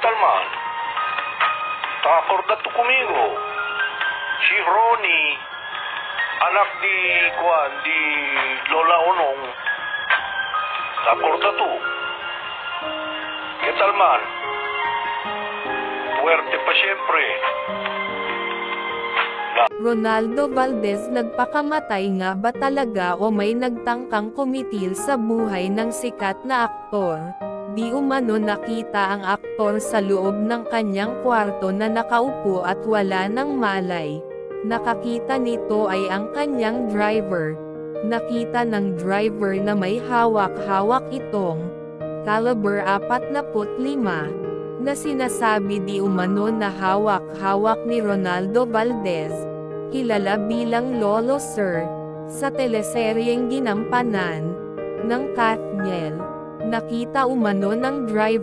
tal man? Acorda tu conmigo. Si Ronnie, anak di Juan, di Lola Onong. Acorda tu. ¿Qué tal man? Fuerte pa siyempre. Ronaldo Valdez, nagpakamatay nga ba talaga o may nagtangkang kumitil sa buhay ng sikat na aktor? Di umano nakita ang aktor sa loob ng kanyang kwarto na nakaupo at wala ng malay. Nakakita nito ay ang kanyang driver. Nakita ng driver na may hawak-hawak itong caliber 45 na sinasabi di umano na hawak-hawak ni Ronaldo Valdez, kilala bilang Lolo Sir, sa teleseryeng ginampanan ng Katniel. Nakita umano ng driver